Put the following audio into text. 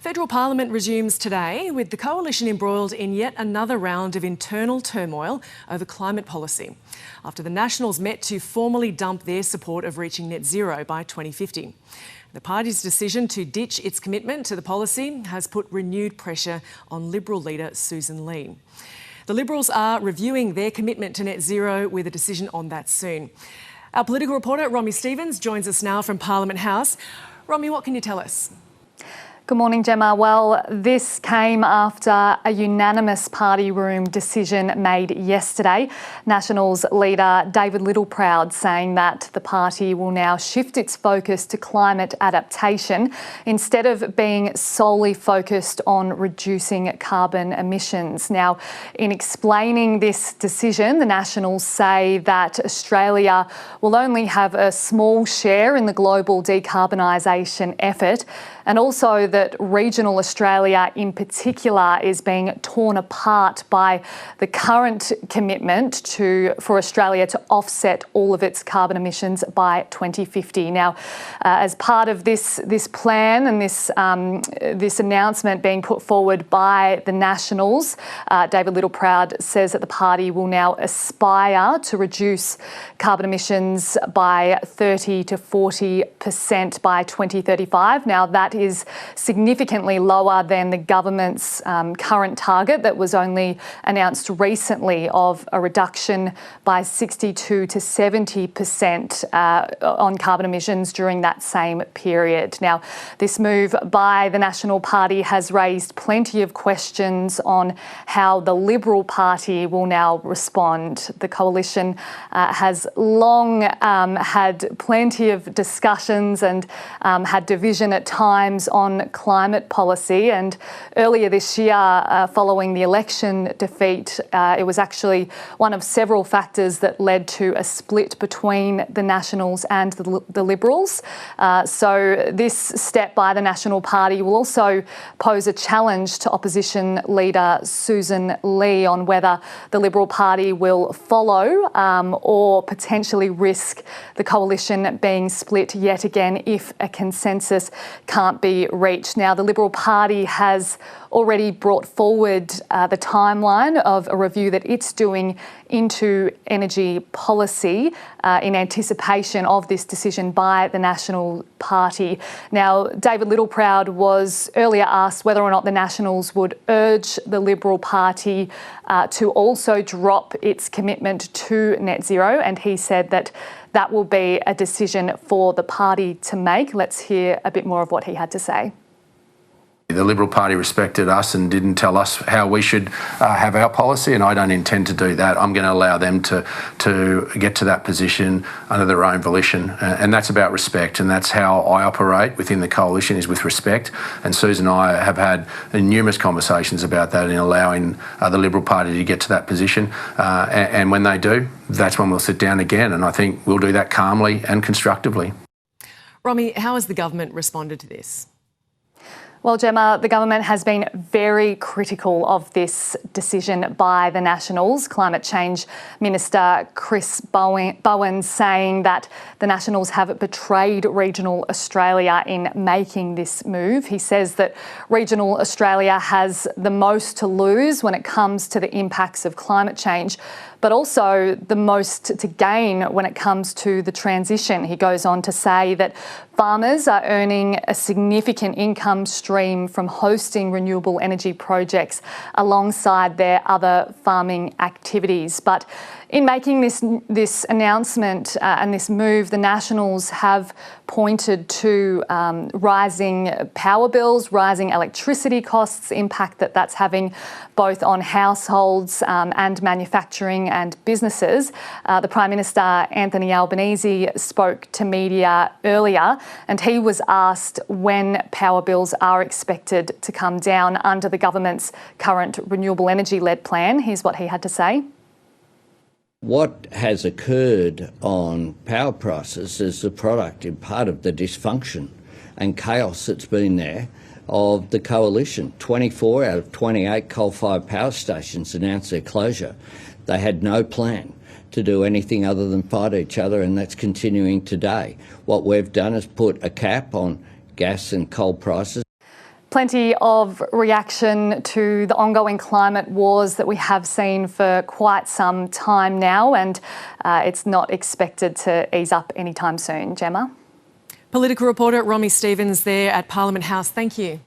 Federal Parliament resumes today with the coalition embroiled in yet another round of internal turmoil over climate policy, after the Nationals met to formally dump their support of reaching net zero by 2050. The party's decision to ditch its commitment to the policy has put renewed pressure on Liberal leader Susan Lee. The Liberals are reviewing their commitment to net zero with a decision on that soon. Our political reporter Romy Stevens joins us now from Parliament House. Romy, what can you tell us? Good morning, Gemma. Well, this came after a unanimous party room decision made yesterday. Nationals leader David Littleproud saying that the party will now shift its focus to climate adaptation instead of being solely focused on reducing carbon emissions. Now, in explaining this decision, the Nationals say that Australia will only have a small share in the global decarbonisation effort, and also that regional Australia in particular is being torn apart by the current commitment for Australia to offset all of its carbon emissions by 2050. Now, as part of this plan and this announcement being put forward by the Nationals, David Littleproud says that the party will now aspire to reduce carbon emissions by 30 to 40% by 2035. Now, that is significantly lower than the government's current target that was only announced recently of a reduction by 62 to 70% on carbon emissions during that same period. Now, this move by the National Party has raised plenty of questions on how the Liberal Party will now respond. The coalition has long had plenty of discussions and had division at times on climate policy, and earlier this year, following the election defeat, it was actually one of several factors that led to a split between the Nationals and the Liberals. So this step by the National Party will also pose a challenge to opposition leader Susan Lee on whether the Liberal Party will follow or potentially risk the coalition being split yet again if a consensus can't be reached. Now, the Liberal Party has already brought forward the timeline of a review that it's doing into energy policy in anticipation of this decision by the National Party. Now, David Littleproud was earlier asked whether or not the Nationals would urge the Liberal Party to also drop its commitment to net zero, and he said that that will be a decision for the party to make. Let's hear a bit more of what he had to say. The Liberal Party respected us and didn't tell us how we should have our policy, and I don't intend to do that. I'm going to allow them to get to that position under their own volition, and that's about respect, and that's how I operate within the coalition, is with respect. And Susan and I have had numerous conversations about that in allowing the Liberal Party to get to that position, and when they do, that's when we'll sit down again, and I think we'll do that calmly and constructively. Romy, how has the government responded to this? Well, Gemma, the government has been very critical of this decision by the Nationals. Climate Change Minister Chris Bowen saying that the Nationals have betrayed regional Australia in making this move. He says that regional Australia has the most to lose when it comes to the impacts of climate change, but also the most to gain when it comes to the transition. He goes on to say that farmers are earning a significant income stream from hosting renewable energy projects alongside their other farming activities. But in making this announcement and this move, the Nationals have pointed to rising power bills, rising electricity costs, impact that's having both on households and manufacturing and businesses. The Prime Minister, Anthony Albanese, spoke to media earlier, and he was asked when power bills are expected to come down under the government's current renewable energy-led plan. Here's what he had to say. What has occurred on power prices is the product, in part, of the dysfunction and chaos that's been there of the coalition. 24 out of 28 coal-fired power stations announced their closure. They had no plan to do anything other than fight each other, and that's continuing today. What we've done is put a cap on gas and coal prices. Plenty of reaction to the ongoing climate wars that we have seen for quite some time now, and it's not expected to ease up anytime soon. Gemma? Political reporter Romy Stevens there at Parliament House. Thank you.